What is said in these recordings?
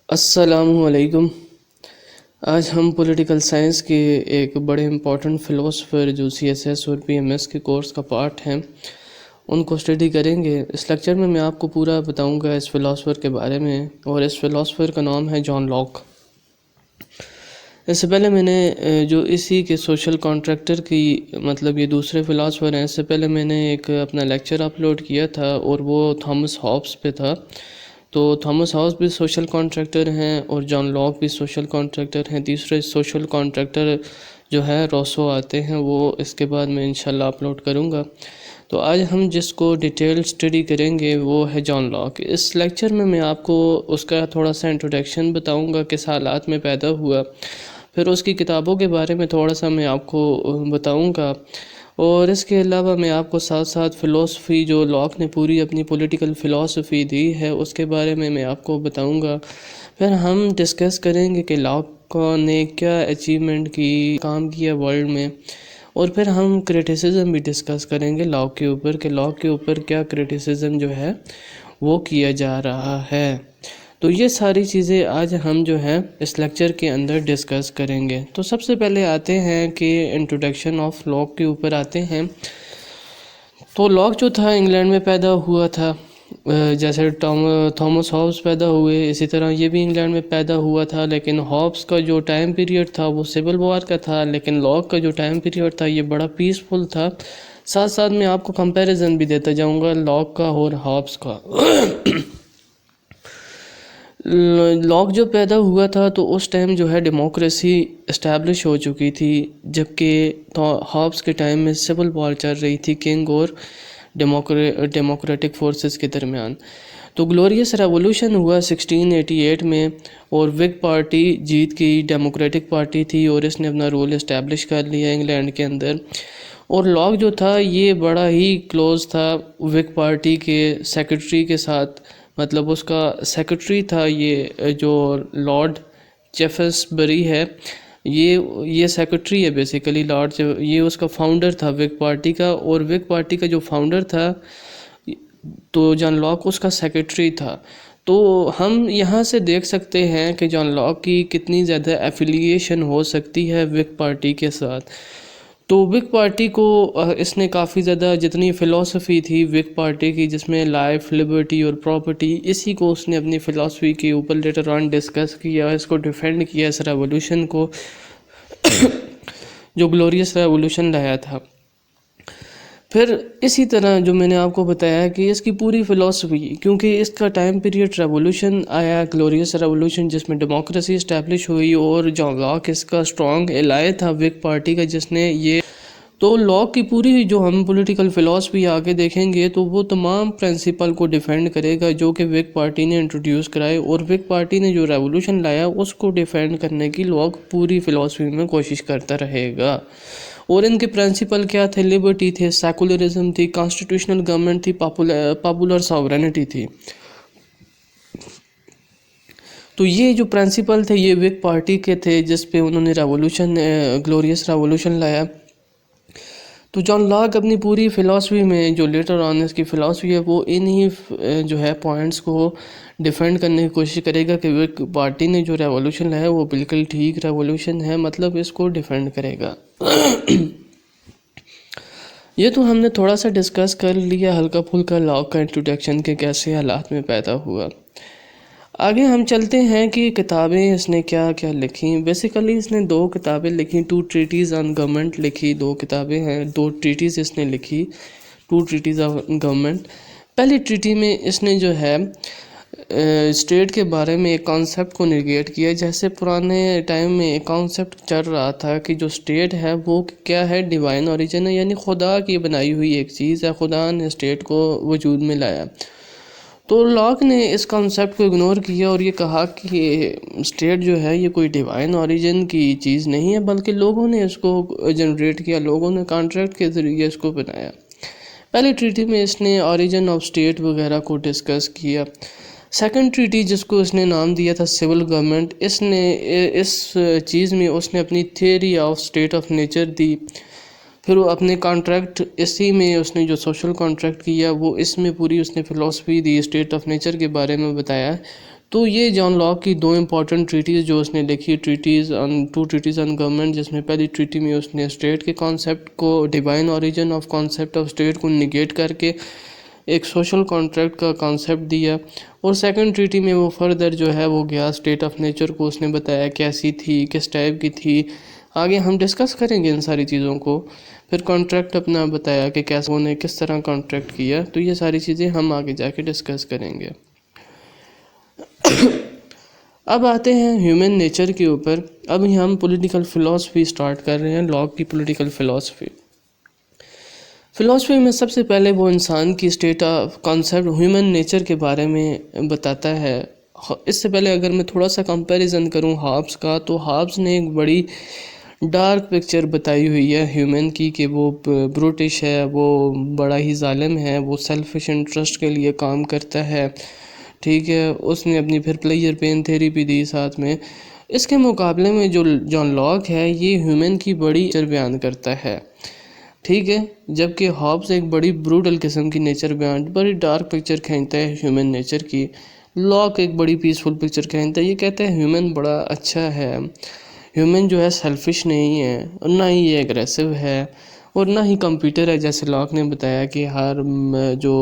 السلام علیکم۔ آج ہم پولیٹیکل سائنس کے ایک بڑے امپورٹنٹ فلاسفر جو سی ایس ایس اور پی ایم ایس کے کورس کا پارٹ ہیں ان کو اسٹڈی کریں گے۔ اس لیکچر میں میں آپ کو پورا بتاؤں گا اس فلاسفر کے بارے میں، اور اس فلاسفر کا نام ہے جان لاک۔ اس سے پہلے میں نے جو اسی کے سوشل کانٹریکٹر کی مطلب یہ دوسرے فلاسفر ہیں، اس سے پہلے میں نے ایک اپنا لیکچر اپلوڈ کیا تھا اور وہ تھامس ہابس پہ تھا۔ تو تھامس ہابس بھی سوشل کانٹریکٹر ہیں اور جان لاک بھی سوشل کانٹریکٹر ہیں۔ تیسرے سوشل کانٹریکٹر جو ہے روسو آتے ہیں، وہ اس کے بعد میں انشاءاللہ اپلوڈ کروں گا۔ تو آج ہم جس کو ڈیٹیل اسٹڈی کریں گے وہ ہے جان لاک۔ اس لیکچر میں آپ کو اس کا تھوڑا سا انٹروڈکشن بتاؤں گا، کس حالات میں پیدا ہوا، پھر اس کی کتابوں کے بارے میں تھوڑا سا میں آپ کو بتاؤں گا، اور اس کے علاوہ میں آپ کو ساتھ ساتھ فلسفی جو لاک نے پوری اپنی پولیٹیکل فلسفی دی ہے اس کے بارے میں آپ کو بتاؤں گا۔ پھر ہم ڈسکس کریں گے کہ لاک نے کیا اچیومنٹ کی، کام کیا ورلڈ میں، اور پھر ہم کریٹیسزم بھی ڈسکس کریں گے لاک کے اوپر کہ لاک کے اوپر کیا کریٹیسزم جو ہے وہ کیا جا رہا ہے۔ تو یہ ساری چیزیں آج ہم جو ہے اس لیکچر کے اندر ڈسکس کریں گے۔ تو سب سے پہلے آتے ہیں کہ انٹروڈکشن آف لاک کے اوپر آتے ہیں۔ تو لاک جو تھا انگلینڈ میں پیدا ہوا تھا، جیسے تھامس ہابس پیدا ہوئے اسی طرح یہ بھی انگلینڈ میں پیدا ہوا تھا، لیکن ہابس کا جو ٹائم پیریڈ تھا وہ سول وار کا تھا، لیکن لاک کا جو ٹائم پیریڈ تھا یہ بڑا پیسفل تھا۔ ساتھ ساتھ میں آپ کو کمپیریزن بھی دیتا جاؤں گا لاک کا اور ہابس کا۔ لاک جو پیدا ہوا تھا تو اس ٹائم جو ہے ڈیموکریسی اسٹیبلش ہو چکی تھی، جبکہ ہابس کے ٹائم میں سول وار چل رہی تھی کنگ اور ڈیموکریٹک فورسز کے درمیان۔ تو گلوریس ریولوشن ہوا 1688 میں، اور وگ پارٹی جیت گئی، ڈیموکریٹک پارٹی تھی، اور اس نے اپنا رول اسٹیبلش کر لیا انگلینڈ کے اندر۔ اور لاک جو تھا یہ بڑا ہی کلوز تھا وگ پارٹی کے سیکرٹری کے ساتھ، مطلب اس کا سیکرٹری تھا یہ جو لارڈ جیفرسبری ہے، یہ سیکرٹری ہے بیسیکلی لارڈ، یہ اس کا فاؤنڈر تھا وگ پارٹی کا، اور وگ پارٹی کا جو فاؤنڈر تھا تو جان لاک اس کا سیکرٹری تھا۔ تو ہم یہاں سے دیکھ سکتے ہیں کہ جان لاک کی کتنی زیادہ ایفیلیشن ہو سکتی ہے وگ پارٹی کے ساتھ۔ تو وگ پارٹی کو اس نے کافی زیادہ جتنی فلسفی تھی وگ پارٹی کی، جس میں لائف، لبرٹی اور پراپرٹی، اسی کو اس نے اپنی فلسفی کے اوپر لیٹر آن ڈسکس کیا، اس کو ڈیفینڈ کیا، اس ریولوشن کو جو گلوریس ریولوشن لایا تھا۔ پھر اسی طرح جو میں نے آپ کو بتایا کہ اس کی پوری فلسفی، کیونکہ اس کا ٹائم پیریڈ ریولوشن آیا، گلوریس ریولوشن، جس میں ڈیموکریسی اسٹیبلش ہوئی، اور جان لاک اس کا اسٹرانگ الائے تھا وگ پارٹی کا، جس نے یہ تو لاک کی پوری جو ہم پولیٹیکل فلسفی آگے دیکھیں گے تو وہ تمام پرنسپل کو ڈیفینڈ کرے گا جو کہ وگ پارٹی نے انٹروڈیوس کرائے، اور وگ پارٹی نے جو ریولوشن لایا اس کو ڈیفینڈ کرنے کی لاک پوری فلسفی میں کوشش کرتا رہے گا۔ اور ان کے پرنسپل کیا تھے؟ لبرٹی تھے، سیکولرزم تھی، کانسٹیٹیوشنل گورنمنٹ تھی، پاپولر ساورینٹی تھی۔ تو یہ جو پرنسپل تھے یہ وگ پارٹی کے تھے، جس پہ انہوں نے گلوریس ریولوشن لایا۔ تو جان لاک اپنی پوری فلسفی میں جو لیٹر آن اس کی فلسفی ہے وہ انہی جو ہے پوائنٹس کو ڈیفینڈ کرنے کی کوشش کرے گا کہ وگ پارٹی نے جو ریولوشن لایا وہ بالکل ٹھیک ریولوشن ہے، مطلب اس کو ڈیفینڈ کرے گا۔ یہ تو ہم نے تھوڑا سا ڈسکس کر لیا ہلکا پھلکا لاک کا انٹروڈکشن کے کیسے حالات میں پیدا ہوا۔ آگے ہم چلتے ہیں کہ کتابیں اس نے کیا کیا لکھیں۔ بیسیکلی اس نے 2 کتابیں لکھیں، 2 ٹریٹیز آن گورنمنٹ لکھی، 2 کتابیں ہیں، 2 ٹریٹیز اس نے لکھی، 2 ٹریٹیز آن گورنمنٹ۔ پہلی ٹریٹی میں اس نے جو ہے اسٹیٹ کے بارے میں ایک کانسیپٹ کو نیگیٹ کیا، جیسے پرانے ٹائم میں ایک کانسیپٹ چل رہا تھا کہ جو اسٹیٹ ہے وہ کیا ہے، ڈیوائن اوریجن ہے، یعنی خدا کی بنائی ہوئی ایک چیز ہے، خدا نے اسٹیٹ کو وجود میں لایا۔ تو لاک نے اس کانسیپٹ کو اگنور کیا اور یہ کہا کہ اسٹیٹ جو ہے یہ کوئی ڈیوائن اوریجن کی چیز نہیں ہے، بلکہ لوگوں نے اس کو جنریٹ کیا، لوگوں نے کانٹریکٹ کے ذریعے اس کو بنایا۔ پہلی ٹریٹی میں اس نے اوریجن آف اسٹیٹ وغیرہ کو ڈسکس کیا۔ سیکنڈ ٹریٹی جس کو اس نے نام دیا تھا سول گورنمنٹ، اس چیز میں اس نے اپنی theory of state of nature دی، پھر وہ اپنے کانٹریکٹ اسی میں اس نے جو سوشل کانٹریکٹ کیا وہ اس میں پوری اس نے فلسفی دی، اسٹیٹ آف نیچر کے بارے میں بتایا۔ تو یہ جان لاک کی دو امپورٹنٹ ٹریٹیز جو اس نے لکھی، ٹو ٹریٹیز آن گورنمنٹ، جس میں پہلی ٹریٹی میں اس نے اسٹیٹ کے کانسیپٹ کو، divine origin of concept of state کو نگیٹ کر کے ایک سوشل کانٹریکٹ کا کانسیپٹ دیا، اور سیکنڈ ٹریٹی میں وہ فردر جو ہے وہ گیا اسٹیٹ آف نیچر کو اس نے بتایا کیسی تھی، کس ٹائپ کی تھی. آگے ہم ڈسکس کریں گے ان ساری چیزوں کو. پھر کانٹریکٹ اپنا بتایا کہ کیسے انہوں نے کس طرح کانٹریکٹ کیا. تو یہ ساری چیزیں ہم آگے جا کے ڈسکس کریں گے. اب آتے ہیں ہیومن نیچر کے اوپر. اب ہم پولیٹیکل فلسفی سٹارٹ کر رہے ہیں، لاک کی پولیٹیکل فلسفی. فلسفی میں سب سے پہلے وہ انسان کی state of concept human nature کے بارے میں بتاتا ہے. اس سے پہلے اگر میں تھوڑا سا کمپیریزن کروں ہابس کا، تو ہابس نے ایک بڑی ڈارک پکچر بتائی ہوئی ہے ہیومن کی، کہ وہ بروٹش ہے، وہ بڑا ہی ظالم ہے، وہ سیلفش انٹرسٹ کے لیے کام کرتا ہے. ٹھیک ہے، اس نے اپنی پھر پلیئر پین تھیوری بھی دی ساتھ میں. اس کے مقابلے میں جو جان لاک ہے یہ ہیومن کی بڑی نیچر بیان کرتا ہے. ٹھیک ہے، جبکہ ہابس ایک بڑی بروٹل قسم کی نیچر بیان، بڑی ڈارک پکچر کھینچتا ہے ہیومن نیچر کی. لاک ایک بڑی پیسفل پکچر کھینچتا ہے، یہ کہتا ہے ہیومن بڑا اچھا ہے، ہیومن جو ہے سیلفش نہیں ہے، اور نہ ہی یہ اگریسو ہے، اور نہ ہی کمپیوٹر ہے. جیسے لاک نے بتایا کہ ہر جو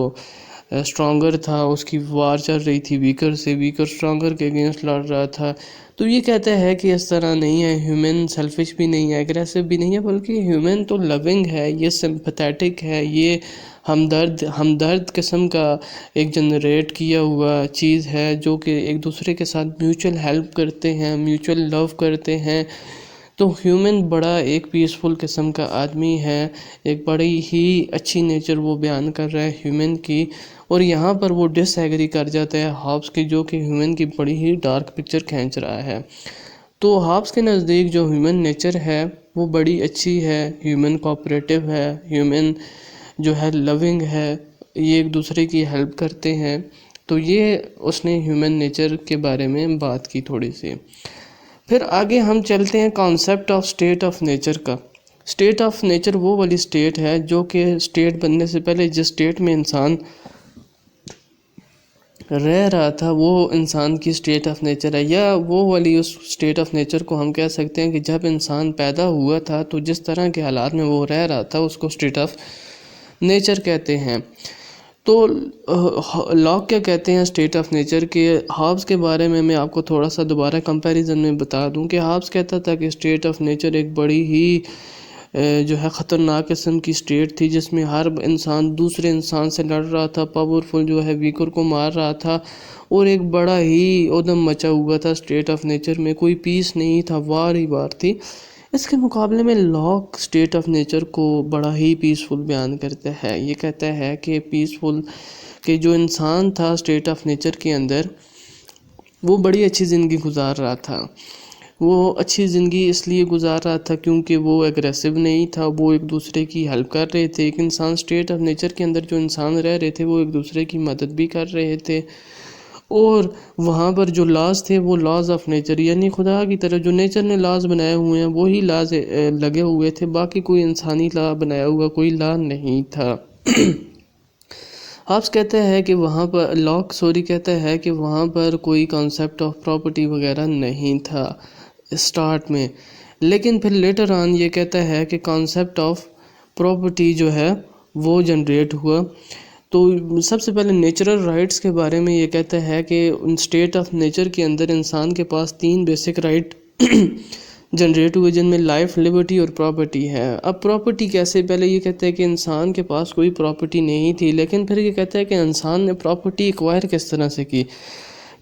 اسٹرانگر تھا اس کی وار چل رہی تھی ویکر سے، ویکر اسٹرانگر کے اگینسٹ لڑ رہا تھا. تو یہ کہتا ہے کہ اس طرح نہیں ہے، ہیومن سیلفش بھی نہیں ہے، اگریسو بھی نہیں ہے، بلکہ ہیومن تو لونگ ہے، یہ سمپیتھیٹک ہے، یہ ہمدرد قسم کا ایک جنریٹ کیا ہوا چیز ہے، جو کہ ایک دوسرے کے ساتھ میوچل ہیلپ کرتے ہیں، میوچل لو کرتے ہیں. تو ہیومن بڑا ایک پیسفل قسم کا آدمی ہے، ایک بڑی ہی اچھی نیچر وہ بیان کر رہا ہے ہیومن کی. اور یہاں پر وہ ڈس ایگری کر جاتا ہے ہابس کی، جو کہ ہیومن کی بڑی ہی ڈارک پکچر کھینچ رہا ہے. تو ہابس کے نزدیک جو ہیومن نیچر ہے وہ بڑی اچھی ہے، ہیومن کوآپریٹو ہے، ہیومن جو ہے لونگ ہے، یہ ایک دوسرے کی ہیلپ کرتے ہیں. تو یہ اس نے ہیومن نیچر کے بارے میں بات کی تھوڑی سی. پھر آگے ہم چلتے ہیں concept of state of nature کا. اسٹیٹ آف نیچر وہ والی اسٹیٹ ہے جو کہ اسٹیٹ بننے سے پہلے جس اسٹیٹ میں انسان رہ رہا تھا وہ انسان کی اسٹیٹ آف نیچر ہے، یا وہ والی اس اسٹیٹ آف نیچر کو ہم کہہ سکتے ہیں کہ جب انسان پیدا ہوا تھا تو جس طرح کے حالات میں وہ رہ رہا تھا اس کو اسٹیٹ آف نیچر کہتے ہیں. تو لاک کیا کہتے ہیں اسٹیٹ آف نیچر کے؟ ہابس کے بارے میں آپ کو تھوڑا سا دوبارہ کمپیریزن میں بتا دوں کہ ہابس کہتا تھا کہ اسٹیٹ آف نیچر ایک بڑی ہی جو ہے خطرناک قسم کی اسٹیٹ تھی، جس میں ہر انسان دوسرے انسان سے لڑ رہا تھا، پاورفل جو ہے ویکر کو مار رہا تھا، اور ایک بڑا ہی ادم مچا ہوا تھا اسٹیٹ آف نیچر میں، کوئی پیس نہیں تھا، وار ہی وار تھی. اس کے مقابلے میں لاک اسٹیٹ آف نیچر کو بڑا ہی پیسفل بیان کرتا ہے. یہ کہتا ہے کہ پیسفل، کہ جو انسان تھا اسٹیٹ آف نیچر کے اندر وہ بڑی اچھی زندگی گزار رہا تھا. وہ اچھی زندگی اس لیے گزار رہا تھا کیونکہ وہ اگریسو نہیں تھا، وہ ایک دوسرے کی ہیلپ کر رہے تھے. ایک انسان اسٹیٹ آف نیچر کے اندر جو انسان رہ رہے تھے وہ ایک دوسرے کی مدد بھی کر رہے تھے، اور وہاں پر جو لاز تھے وہ لاز آف نیچر، یعنی خدا کی طرف جو نیچر نے لاز بنائے ہوئے ہیں وہی لاز لگے ہوئے تھے، باقی کوئی انسانی لا بنایا ہوا کوئی لا نہیں تھا. ہابس کہتا ہے کہ وہاں پر کہتا ہے کہ وہاں پر کوئی کانسیپٹ آف پراپرٹی وغیرہ نہیں تھا اسٹارٹ میں، لیکن پھر لیٹر آن یہ کہتا ہے کہ کانسیپٹ آف پراپرٹی جو ہے وہ جنریٹ ہوا. تو سب سے پہلے نیچرل رائٹس کے بارے میں یہ کہتا ہے کہ اسٹیٹ آف نیچر کے اندر انسان کے پاس 3 بیسک رائٹ جنریٹ ہوئے، جن میں لائف، لبرٹی اور پراپرٹی ہے. اب پراپرٹی کیسے؟ پہلے یہ کہتا ہے کہ انسان کے پاس کوئی پراپرٹی نہیں تھی، لیکن پھر یہ کہتا ہے کہ انسان نے پراپرٹی ایکوائر کس طرح سے کی.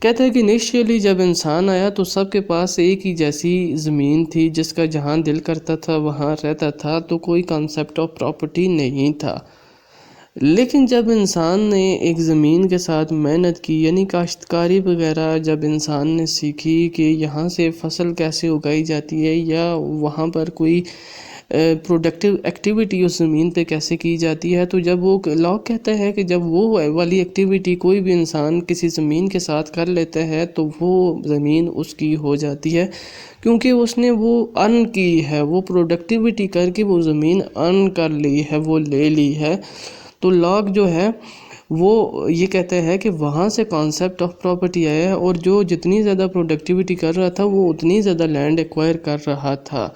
کہتا ہے کہ انیشیلی جب انسان آیا تو سب کے پاس ایک ہی جیسی زمین تھی، جس کا جہاں دل کرتا تھا وہاں رہتا تھا، تو کوئی کانسیپٹ آف پراپرٹی نہیں تھا. لیکن جب انسان نے ایک زمین کے ساتھ محنت کی، یعنی کاشتکاری وغیرہ جب انسان نے سیکھی کہ یہاں سے فصل کیسے اگائی جاتی ہے، یا وہاں پر کوئی پروڈکٹیو ایکٹیویٹی اس زمین پہ کیسے کی جاتی ہے، تو جب وہ لاک کہتا ہے کہ جب وہ والی ایکٹیویٹی کوئی بھی انسان کسی زمین کے ساتھ کر لیتا ہے تو وہ زمین اس کی ہو جاتی ہے، کیونکہ اس نے وہ ارن کی ہے، وہ پروڈکٹیویٹی کر کے وہ زمین ارن کر لی ہے، وہ لے لی ہے. تو لاک جو ہے وہ یہ کہتا ہے کہ وہاں سے کانسیپٹ آف پراپرٹی آیا ہے، اور جو جتنی زیادہ پروڈکٹیوٹی کر رہا تھا وہ اتنی زیادہ لینڈ ایکوائر کر رہا تھا۔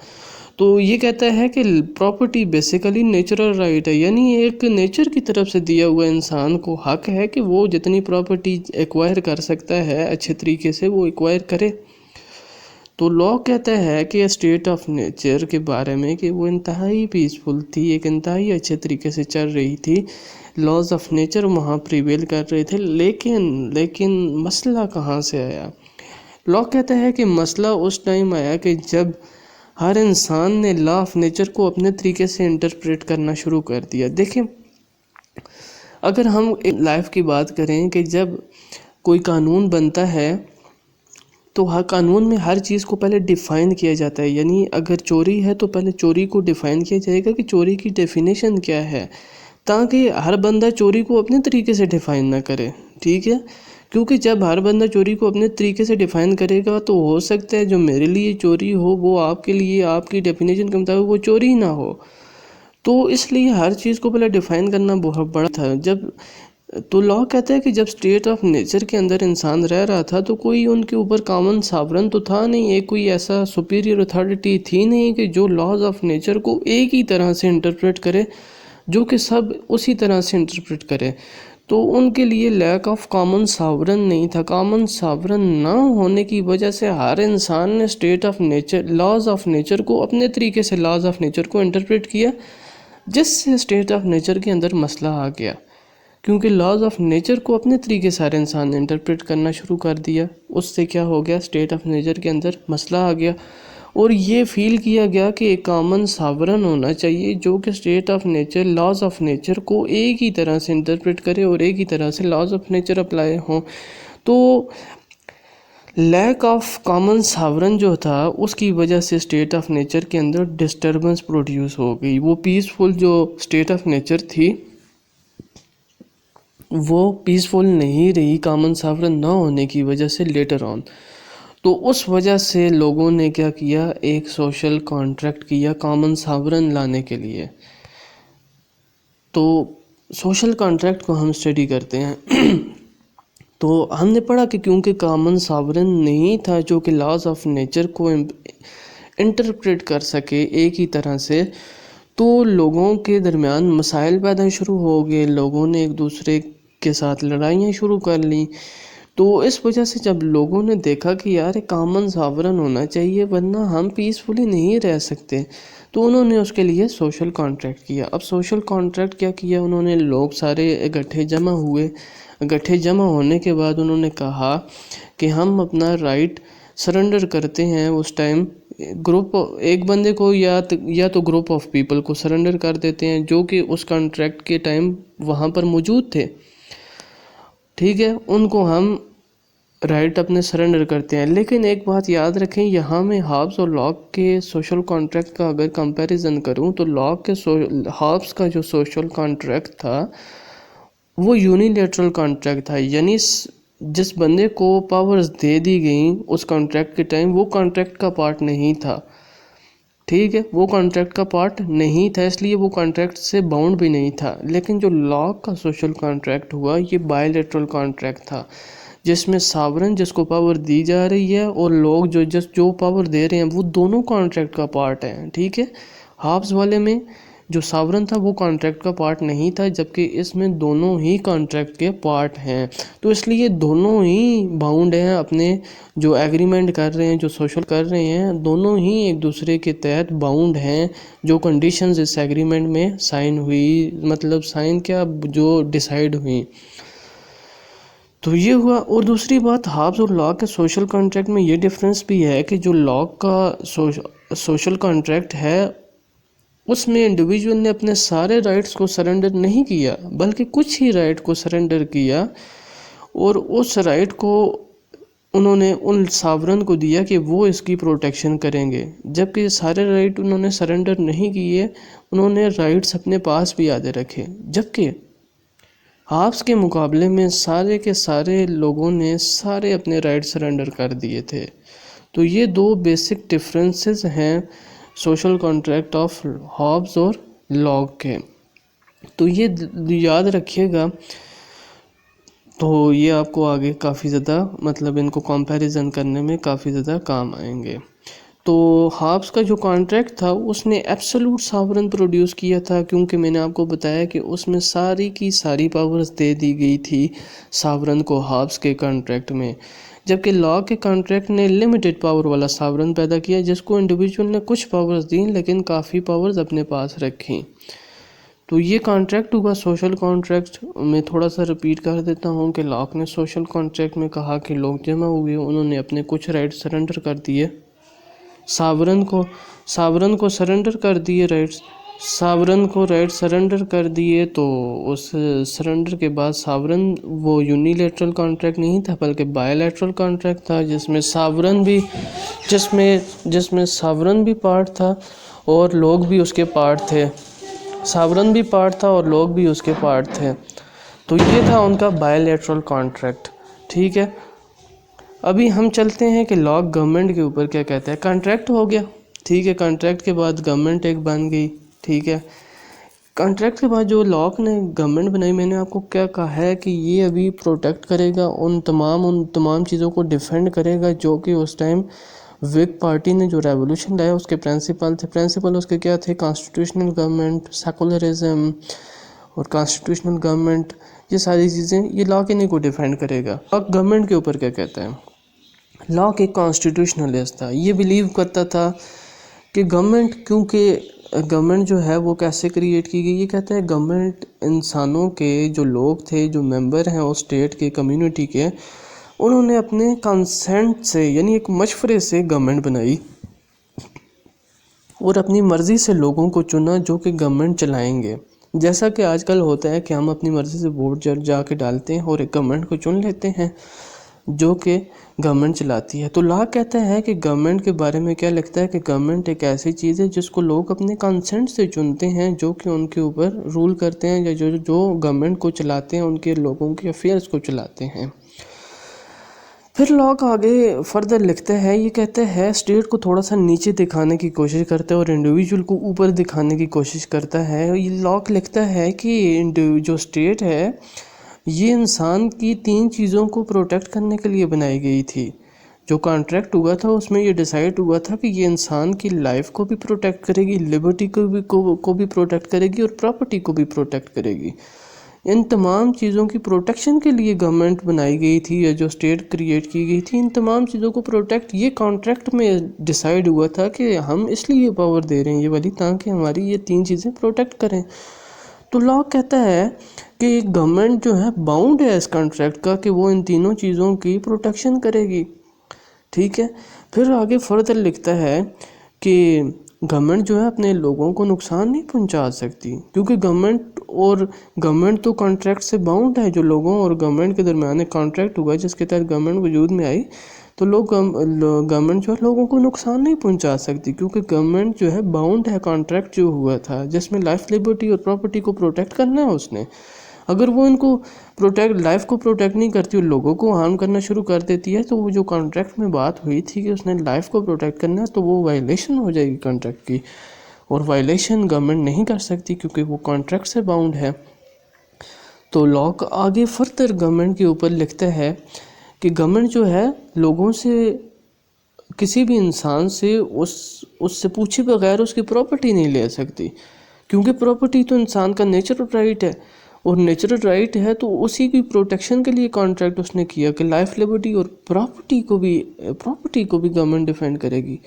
تو یہ کہتا ہے کہ پراپرٹی بیسیکلی نیچرل رائٹ ہے، یعنی ایک نیچر کی طرف سے دیا ہوا انسان کو حق ہے کہ وہ جتنی پراپرٹی ایکوائر کر سکتا ہے اچھے طریقے سے وہ ایکوائر کرے۔ تو لاء کہتا ہے کہ اسٹیٹ آف نیچر کے بارے میں کہ وہ انتہائی پیسفل تھی، ایک انتہائی اچھے طریقے سے چل رہی تھی، لاز آف نیچر وہاں پریویل کر رہے تھے، لیکن مسئلہ کہاں سے آیا؟ لاء کہتا ہے کہ مسئلہ اس ٹائم آیا کہ جب ہر انسان نے لا آف نیچر کو اپنے طریقے سے انٹرپریٹ کرنا شروع کر دیا۔ دیکھیں، اگر ہم لائف کی بات کریں کہ جب کوئی قانون بنتا ہے تو ہر قانون میں ہر چیز کو پہلے ڈیفائن کیا جاتا ہے، یعنی اگر چوری ہے تو پہلے چوری کو ڈیفائن کیا جائے گا کہ چوری کی ڈیفینیشن کیا ہے، تاکہ ہر بندہ چوری کو اپنے طریقے سے ڈیفائن نہ کرے، ٹھیک ہے؟ کیونکہ جب ہر بندہ چوری کو اپنے طریقے سے ڈیفائن کرے گا تو ہو سکتا ہے جو میرے لیے چوری ہو وہ آپ کے لیے آپ کی ڈیفینیشن کے مطابق وہ چوری نہ ہو۔ تو اس لیے ہر چیز کو پہلے ڈیفائن کرنا بہت بڑا تھا۔ تو لاء کہتا ہے کہ جب اسٹیٹ آف نیچر کے اندر انسان رہ رہا تھا تو کوئی ان کے اوپر کامن ساورن تو تھا نہیں، ایک کوئی ایسا سپیریئر اتھارٹی تھی نہیں کہ جو لاز آف نیچر کو ایک ہی طرح سے انٹرپریٹ کرے، جو کہ سب اسی طرح سے انٹرپریٹ کرے۔ تو ان کے لیے لیک آف کامن ساورن نہیں تھا، کامن ساورن نہ ہونے کی وجہ سے ہر انسان نے state of nature, laws of nature کو اپنے طریقے سے لاز آف نیچر کو انٹرپریٹ کیا، جس سے اسٹیٹ آف نیچر کے اندر مسئلہ آ گیا، کیونکہ لاز آف نیچر کو اپنے طریقے سے ہر انسان نے انٹرپریٹ کرنا شروع کر دیا۔ اس سے کیا ہو گیا؟ اسٹیٹ آف نیچر کے اندر مسئلہ آ گیا، اور یہ فیل کیا گیا کہ ایک کامن ساورن ہونا چاہیے جو کہ state of nature, laws of nature کو ایک ہی طرح سے انٹرپریٹ کرے اور ایک ہی طرح سے لاز آف نیچر اپلائی ہوں۔ تو لیک آف کامن ساورن جو تھا اس کی وجہ سے اسٹیٹ آف نیچر کے اندر ڈسٹربنس پروڈیوس ہو گئی۔ وہ پیسفل جو اسٹیٹ آف نیچر تھی وہ پیسفل نہیں رہی کامن ساورن نہ ہونے کی وجہ سے لیٹر آن۔ تو اس وجہ سے لوگوں نے کیا کیا؟ ایک سوشل کانٹریکٹ کیا کامن ساورن لانے کے لیے۔ تو سوشل کانٹریکٹ کو ہم اسٹڈی کرتے ہیں تو ہم نے پڑھا کہ کیونکہ کامن ساورن نہیں تھا جو کہ لاز آف نیچر کو انٹرپریٹ کر سکے ایک ہی طرح سے، تو لوگوں کے درمیان مسائل پیدا شروع ہو گئے، لوگوں نے ایک دوسرے کے ساتھ لڑائیاں شروع کر لیں۔ تو اس وجہ سے جب لوگوں نے دیکھا کہ یار کامن ساورن ہونا چاہیے ورنہ ہم پیسفلی نہیں رہ سکتے، تو انہوں نے اس کے لیے سوشل کانٹریکٹ کیا۔ اب سوشل کانٹریکٹ کیا کیا انہوں نے؟ لوگ سارے اکٹھے جمع ہوئے، اکٹھے جمع ہونے کے بعد انہوں نے کہا کہ ہم اپنا رائٹ سرنڈر کرتے ہیں۔ اس ٹائم گروپ ایک بندے کو یا تو گروپ آف پیپل کو سرنڈر کر دیتے ہیں جو کہ اس کانٹریکٹ کے ٹائم وہاں پر موجود تھے، ٹھیک ہے، ان کو ہم رائٹ اپنے سرنڈر کرتے ہیں۔ لیکن ایک بات یاد رکھیں، یہاں میں ہابس اور لاک کے سوشل کانٹریکٹ کا اگر کمپیریزن کروں تو ہابس کا جو سوشل کانٹریکٹ تھا وہ یونیلیٹرل کانٹریکٹ تھا، یعنی جس بندے کو پاورز دے دی گئیں اس کانٹریکٹ کے ٹائم وہ کانٹریکٹ کا پارٹ نہیں تھا، ٹھیک ہے، وہ کانٹریکٹ کا پارٹ نہیں تھا، اس لیے وہ کانٹریکٹ سے باؤنڈ بھی نہیں تھا۔ لیکن جو لا کا سوشل کانٹریکٹ ہوا یہ بائی لیٹرل کانٹریکٹ تھا، جس میں ساورن جس کو پاور دی جا رہی ہے اور لوگ جو پاور دے رہے ہیں وہ دونوں کانٹریکٹ کا پارٹ ہیں، ٹھیک ہے۔ ہابس والے میں جو ساورن تھا وہ کانٹریکٹ کا پارٹ نہیں تھا، جبکہ اس میں دونوں ہی کانٹریکٹ کے پارٹ ہیں، تو اس لیے دونوں ہی باؤنڈ ہیں اپنے جو ایگریمنٹ کر رہے ہیں، جو سوشل کر رہے ہیں، دونوں ہی ایک دوسرے کے تحت باؤنڈ ہیں۔ جو کنڈیشنز اس ایگریمنٹ میں سائن ہوئی، مطلب سائن کیا، جو ڈیسائیڈ ہوئی، تو یہ ہوا۔ اور دوسری بات، ہابس اور لا کے سوشل کانٹریکٹ میں یہ ڈفرینس بھی ہے کہ جو لا کا سوشل کانٹریکٹ ہے اس میں انڈیویجول نے اپنے سارے رائٹس کو سرنڈر نہیں کیا بلکہ کچھ ہی رائٹ کو سرنڈر کیا، اور اس رائٹ کو انہوں نے ان ساورن کو دیا کہ وہ اس کی پروٹیکشن کریں گے، جبکہ سارے رائٹ انہوں نے سرنڈر نہیں کیے، انہوں نے رائٹس اپنے پاس بھی آدھے رکھے، جبکہ ہابس کے مقابلے میں سارے کے سارے لوگوں نے سارے اپنے رائٹ سرنڈر کر دیے تھے۔ تو یہ دو بیسک ڈفرینسز ہیں سوشل کانٹریکٹ آف ہابس اور لا کے۔ تو یہ یاد رکھیے گا تو یہ آپ کو آگے کافی زیادہ مطلب ان کو کمپیریزن کرنے میں کافی زیادہ کام آئیں گے۔ تو ہابس کا جو کانٹریکٹ تھا اس نے ایبسولوٹ ساورن پروڈیوس کیا تھا، کیونکہ میں نے آپ کو بتایا کہ اس میں ساری کی ساری پاورز دے دی گئی تھی ساورن کو ہابس کے کانٹریکٹ میں، جبکہ لا کے کانٹریکٹ نے لمیٹڈ پاور والا ساورن پیدا کیا، جس کو انڈیویجول نے کچھ پاورز دیں لیکن کافی پاورز اپنے پاس رکھیں۔ تو یہ کانٹریکٹ ہوا سوشل کانٹریکٹ۔ میں تھوڑا سا ریپیٹ کر دیتا ہوں کہ لاک نے سوشل کانٹریکٹ میں کہا کہ لوگ جمع ہوئے، انہوں نے اپنے کچھ رائٹ سرنڈر کر دیے ساورن کو سرنڈر کر دیے رائٹس، ساورن کو رائٹ سرنڈر کر دیے۔ تو اس سرنڈر کے بعد ساورن وہ یونیلیٹرل کانٹریکٹ نہیں تھا بلکہ بائی لیٹرل کانٹریکٹ تھا، جس میں ساورن بھی پارٹ تھا اور لوگ بھی اس کے پارٹ تھے، ساورن بھی پارٹ تھا اور لوگ بھی اس کے پارٹ تھے۔ تو یہ تھا ان کا بائی لیٹرل کانٹریکٹ، ٹھیک ہے۔ ابھی ہم چلتے ہیں کہ لاک گورنمنٹ کے اوپر کیا کہتا ہے۔ کانٹریکٹ ہو گیا، ٹھیک ہے، کانٹریکٹ کے بعد گورنمنٹ ایک بن گئی، ٹھیک ہے۔ کانٹریکٹ کے بعد جو لاک نے گورنمنٹ بنائی، میں نے آپ کو کیا کہا ہے کہ یہ ابھی پروٹیکٹ کرے گا ان تمام چیزوں کو ڈیفینڈ کرے گا جو کہ اس ٹائم وک پارٹی نے جو ریولوشن لایا اس کے پرنسپل اس کے کیا تھے، کانسٹیٹیوشنل گورنمنٹ، سیکولرزم اور کانسٹیٹیوشنل گورنمنٹ، یہ ساری چیزیں یہ لاک انہیں کو ڈیفینڈ کرے گا۔ لاک گورنمنٹ کے اوپر کیا کہتا ہے؟ لاک ایک کانسٹیٹیوشنلسٹ تھا، یہ بلیو کرتا تھا کہ گورنمنٹ، کیونکہ گورنمنٹ جو ہے وہ کیسے کریٹ کی گئی، یہ کہتا ہے گورنمنٹ انسانوں کے جو لوگ تھے، جو ممبر ہیں اس اسٹیٹ کے، کمیونٹی کے، انہوں نے اپنے کنسنٹ سے یعنی ایک مشورے سے گورنمنٹ بنائی اور اپنی مرضی سے لوگوں کو چنا جو کہ گورنمنٹ چلائیں گے۔ جیسا کہ آج کل ہوتا ہے کہ ہم اپنی مرضی سے ووٹ جا کے ڈالتے ہیں اور ایک گورنمنٹ کو چن لیتے ہیں جو کہ گورنمنٹ چلاتی ہے۔ تو لا کہتا ہے کہ گورنمنٹ کے بارے میں کیا لکھتا ہے کہ گورنمنٹ ایک ایسی چیز ہے جس کو لوگ اپنے کنسنٹ سے چنتے ہیں، جو کہ ان کے اوپر رول کرتے ہیں، یا جو گورنمنٹ کو چلاتے ہیں، ان کے لوگوں کے افیئرز کو چلاتے ہیں۔ پھر لاک آگے فردر لکھتا ہے، یہ کہتا ہے اسٹیٹ کو تھوڑا سا نیچے دکھانے کی کوشش کرتا ہے اور انڈیویجول کو اوپر دکھانے کی کوشش کرتا ہے۔ یہ لاک لکھتا ہے کہ جو اسٹیٹ ہے یہ انسان کی 3 چیزوں کو پروٹیکٹ کرنے کے لیے بنائی گئی تھی۔ جو کانٹریکٹ ہوا تھا اس میں یہ ڈیسائیڈ ہوا تھا کہ یہ انسان کی لائف کو بھی پروٹیکٹ کرے گی، لبرٹی کو بھی پروٹیکٹ کرے گی اور پراپرٹی کو بھی پروٹیکٹ کرے گی۔ ان تمام چیزوں کی پروٹیکشن کے لیے گورنمنٹ بنائی گئی تھی، یا جو اسٹیٹ کریٹ کی گئی تھی، ان تمام چیزوں کو پروٹیکٹ یہ کانٹریکٹ میں ڈیسائیڈ ہوا تھا کہ ہم اس لیے پاور دے رہے ہیں یہ والی، تاکہ ہماری یہ 3 چیزیں پروٹیکٹ کریں۔ تو لا کہتا ہے کہ گورنمنٹ جو ہے باؤنڈ ہے اس کانٹریکٹ کا کہ وہ ان تینوں چیزوں کی پروٹیکشن کرے گی، ٹھیک ہے۔ پھر آگے فردر لکھتا ہے کہ گورنمنٹ جو ہے اپنے لوگوں کو نقصان نہیں پہنچا سکتی، کیونکہ گورنمنٹ تو کانٹریکٹ سے باؤنڈ ہے۔ جو لوگوں اور گورنمنٹ کے درمیان ایک کانٹریکٹ ہوا جس کے تحت گورنمنٹ وجود میں آئی، تو گورنمنٹ جو ہے لوگوں کو نقصان نہیں پہنچا سکتی، کیونکہ گورنمنٹ جو ہے باؤنڈ ہے کانٹریکٹ جو ہوا تھا جس میں لائف، لبرٹی اور پراپرٹی کو پروٹیکٹ کرنا ہے اس نے۔ اگر وہ ان کو لائف کو پروٹیکٹ نہیں کرتی اور لوگوں کو ہارم کرنا شروع کر دیتی ہے، تو وہ جو کانٹریکٹ میں بات ہوئی تھی کہ اس نے لائف کو پروٹیکٹ کرنا ہے، تو وہ وائلیشن ہو جائے گی کانٹریکٹ کی، اور وائلیشن گورنمنٹ نہیں کر سکتی کیونکہ وہ کانٹریکٹ سے باؤنڈ ہے۔ تو لاک آگے فردر گورنمنٹ کے اوپر لکھتا ہے کہ گورنمنٹ جو ہے لوگوں سے، کسی بھی انسان سے اس سے پوچھے بغیر اس کی پراپرٹی نہیں لے سکتی، کیونکہ پراپرٹی تو انسان کا نیچرل رائٹ ہے، اور نیچرل رائٹ ہے تو اسی کی پروٹیکشن کے لیے کانٹریکٹ اس نے کیا کہ لائف، لبرٹی اور پراپرٹی کو بھی گورنمنٹ ڈیفینڈ کرے گی۔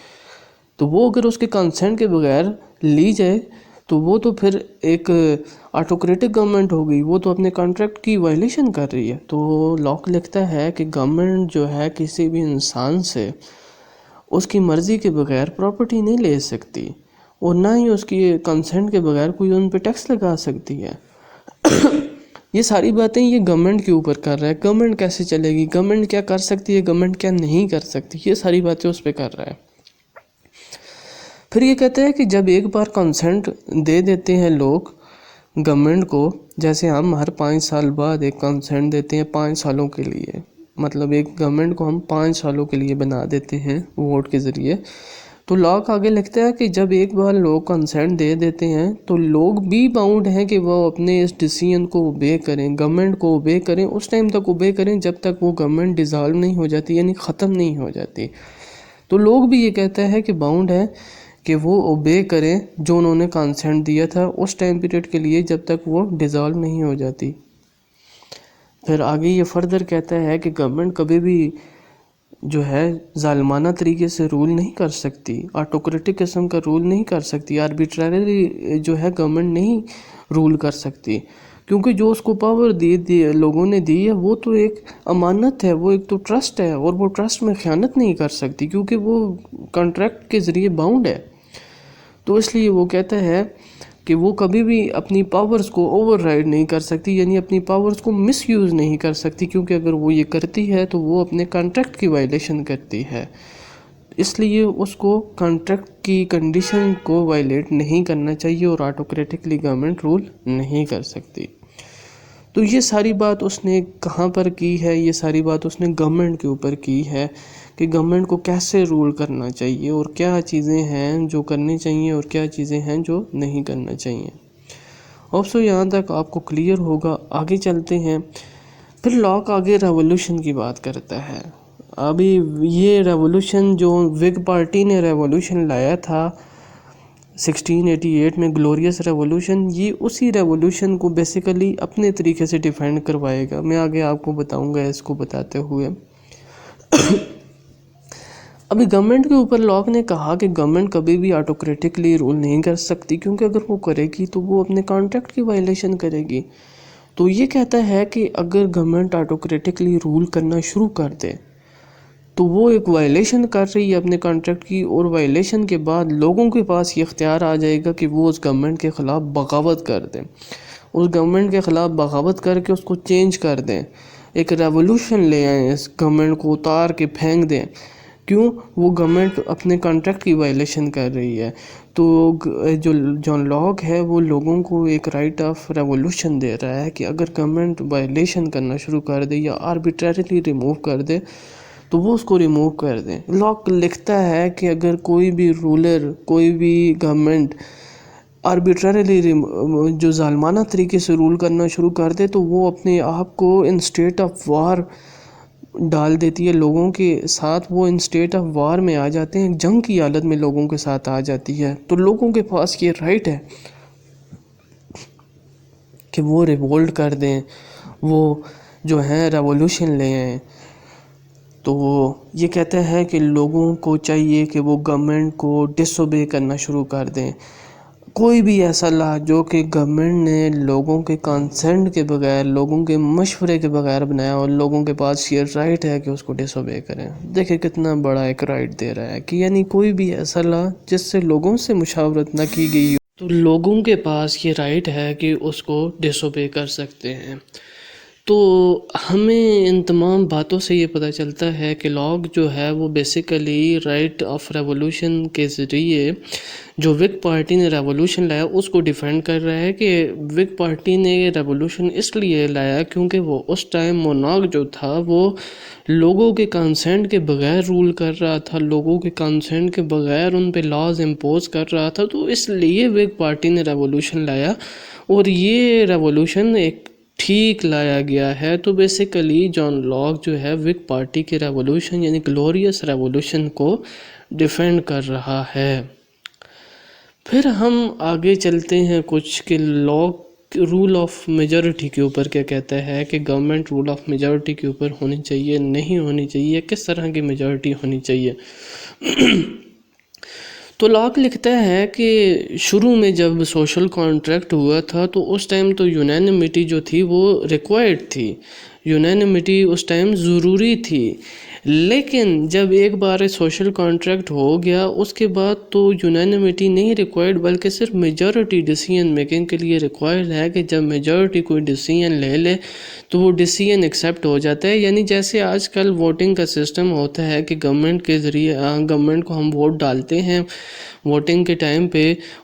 تو وہ اگر اس کے کنسنٹ کے بغیر لی جائے تو وہ تو پھر ایک آٹوکریٹک گورنمنٹ ہو گئی، وہ تو اپنے کانٹریکٹ کی وائلیشن کر رہی ہے۔ تو لاک لکھتا ہے کہ گورنمنٹ جو ہے کسی بھی انسان سے اس کی مرضی کے بغیر پراپرٹی نہیں لے سکتی، اور نہ ہی اس کی کنسنٹ کے بغیر کوئی ان پہ ٹیکس لگا سکتی ہے۔ یہ ساری باتیں یہ گورنمنٹ کے اوپر کر رہا ہے۔ گورنمنٹ کیسے چلے گی، گورنمنٹ کیا کر سکتی ہے، گورنمنٹ کیا نہیں کر سکتی، یہ ساری باتیں اس پہ کر رہا ہے۔ پھر یہ کہتا ہے کہ جب ایک بار کنسنٹ دے دیتے ہیں لوگ گورنمنٹ کو، جیسے ہم ہر 5 سال بعد ایک کنسنٹ دیتے ہیں 5 سالوں کے لیے، مطلب ایک گورنمنٹ کو ہم 5 سالوں کے لیے بنا دیتے ہیں ووٹ کے ذریعے، تو لاک آگے لکھتا ہے کہ جب ایک بار لوگ کنسنٹ دے دیتے ہیں تو لوگ بھی باؤنڈ ہیں کہ وہ اپنے اس ڈیسیژن کو اوبے کریں، گورنمنٹ کو اوبے کریں، اس ٹائم تک اوبے کریں جب تک وہ گورنمنٹ ڈیزالو نہیں ہو جاتی، یعنی ختم نہیں ہو جاتی۔ تو لوگ بھی یہ کہتا ہے کہ باؤنڈ ہے کہ وہ اوبے کریں جو انہوں نے کنسنٹ دیا تھا اس ٹائم پیریڈ کے لیے جب تک وہ ڈیزالو نہیں ہو جاتی۔ پھر آگے یہ فردر کہتا ہے کہ گورنمنٹ کبھی بھی جو ہے ظالمانہ طریقے سے رول نہیں کر سکتی، آٹوکریٹک قسم کا رول نہیں کر سکتی، آربیٹریلی جو ہے گورنمنٹ نہیں رول کر سکتی، کیونکہ جو اس کو پاور دی لوگوں نے دی ہے وہ تو ایک امانت ہے، وہ ایک تو ٹرسٹ ہے، اور وہ ٹرسٹ میں خیانت نہیں کر سکتی کیونکہ وہ کانٹریکٹ کے ذریعے باؤنڈ ہے۔ تو اس لیے وہ کہتا ہے کہ وہ کبھی بھی اپنی پاورز کو اوور رائڈ نہیں کر سکتی، یعنی اپنی پاورز کو مس یوز نہیں کر سکتی، کیونکہ اگر وہ یہ کرتی ہے تو وہ اپنے کانٹریکٹ کی وائلیشن کرتی ہے، اس لیے اس کو کانٹریکٹ کی کنڈیشن کو وائلیٹ نہیں کرنا چاہیے اور آٹوکریٹکلی گورنمنٹ رول نہیں کر سکتی۔ تو یہ ساری بات اس نے کہاں پر کی ہے؟ یہ ساری بات اس نے گورنمنٹ کے اوپر کی ہے کہ گورنمنٹ کو کیسے رول کرنا چاہیے اور کیا چیزیں ہیں جو کرنی چاہیے اور کیا چیزیں ہیں جو نہیں کرنا چاہیے۔ ہوپ یہاں تک آپ کو کلیئر ہوگا۔ آگے چلتے ہیں۔ پھر لاک آگے ریولوشن کی بات کرتا ہے۔ ابھی یہ ریولوشن جو وگ پارٹی نے ریولوشن لایا تھا 1688 میں، گلوریس ریولوشن، یہ اسی ریولوشن کو بیسیکلی اپنے طریقے سے ڈیفینڈ کروائے گا۔ میں آگے آپ کو بتاؤں گا اس کو بتاتے ہوئے۔ ابھی گورنمنٹ کے اوپر لاک نے کہا کہ گورنمنٹ کبھی بھی آٹوکریٹکلی رول نہیں کر سکتی، کیونکہ اگر وہ کرے گی تو وہ اپنے کانٹریکٹ کی وائلیشن کرے گی۔ تو یہ کہتا ہے کہ اگر گورنمنٹ آٹوکریٹکلی رول کرنا شروع کر دے تو وہ ایک وائلیشن کر رہی ہے اپنے کانٹریکٹ کی، اور وائلیشن کے بعد لوگوں کے پاس یہ اختیار آ جائے گا کہ وہ اس گورنمنٹ کے خلاف بغاوت کر دیں، اس گورنمنٹ کے خلاف بغاوت کر کے اس کو چینج کر دیں، ایک ریولوشن لے آئیں، اس گورنمنٹ کو اتار کے پھینک دیں۔ کیوں؟ وہ گورنمنٹ اپنے کانٹریکٹ کی وائلیشن کر رہی ہے۔ تو جو جان لاک ہے وہ لوگوں کو ایک رائٹ آف ریولوشن دے رہا ہے کہ اگر گورنمنٹ وائلیشن کرنا شروع کر دے یا آربیٹریلی ریموو کر دے تو وہ اس کو ریموو کر دیں۔ لاک لکھتا ہے کہ اگر کوئی بھی رولر، کوئی بھی گورنمنٹ آربیٹریلی جو ظالمانہ طریقے سے رول کرنا شروع کر دے تو وہ اپنے آپ کو ان سٹیٹ آف وار ڈال دیتی ہے، لوگوں کے ساتھ وہ ان سٹیٹ آف وار میں آ جاتے ہیں، جنگ کی حالت میں لوگوں کے ساتھ آ جاتی ہے۔ تو لوگوں کے پاس یہ رائٹ ہے کہ وہ ریوولٹ کر دیں، وہ جو ہیں ریولوشن لے آئیں۔ تو وہ یہ کہتا ہے کہ لوگوں کو چاہیے کہ وہ گورنمنٹ کو ڈس اوبے کرنا شروع کر دیں۔ کوئی بھی ایسا لا جو کہ گورنمنٹ نے لوگوں کے کنسنٹ کے بغیر، لوگوں کے مشورے کے بغیر بنایا اور لوگوں کے پاس یہ رائٹ ہے کہ اس کو ڈس اوبے کریں۔ دیکھیں کتنا بڑا ایک رائٹ دے رہا ہے کہ یعنی کوئی بھی ایسا لا جس سے لوگوں سے مشاورت نہ کی گئی ہو تو لوگوں کے پاس یہ رائٹ ہے کہ اس کو ڈس اوبے کر سکتے ہیں۔ تو ہمیں ان تمام باتوں سے یہ پتہ چلتا ہے کہ لاک جو ہے وہ بیسیکلی رائٹ آف ریولوشن کے ذریعے جو وگ پارٹی نے ریولوشن لایا اس کو ڈیفینڈ کر رہا ہے کہ وگ پارٹی نے ریولوشن اس لیے لایا کیونکہ وہ اس ٹائم مونارک جو تھا وہ لوگوں کے کنسنٹ کے بغیر رول کر رہا تھا، لوگوں کے کنسنٹ کے بغیر ان پہ لاز امپوز کر رہا تھا، تو اس لیے وگ پارٹی نے ریولوشن لایا اور یہ ریولوشن ایک ٹھیک لایا گیا ہے۔ تو بیسیکلی جان لاک جو ہے وگ پارٹی کے ریولوشن یعنی گلوریس ریولوشن کو ڈیفینڈ کر رہا ہے۔ پھر ہم آگے چلتے ہیں کچھ کہ لاک رول آف میجورٹی کے اوپر کیا کہتا ہے کہ گورنمنٹ رول آف میجورٹی کے اوپر ہونی چاہیے، نہیں ہونی چاہیے، کس طرح کی میجورٹی ہونی چاہیے۔ تو لاک لکھتا ہے کہ شروع میں جب سوشل کانٹریکٹ ہوا تھا تو اس ٹائم تو یونینیمٹی جو تھی وہ ریکوائرڈ تھی، یونینیمٹی اس ٹائم ضروری تھی، لیکن جب ایک بار سوشل کانٹریکٹ ہو گیا اس کے بعد تو یونینیمٹی نہیں ریکوائرڈ بلکہ صرف میجورٹی ڈیسیژن میکنگ کے لیے ریکوائرڈ ہے کہ جب میجورٹی کوئی ڈیسیژن لے لے تو وہ ڈیسیژن ایکسیپٹ ہو جاتا ہے۔ یعنی جیسے آج کل ووٹنگ کا سسٹم ہوتا ہے کہ گورنمنٹ کے ذریعے گورنمنٹ کو ہم ووٹ ڈالتے ہیں ووٹنگ کے ٹائم پہ،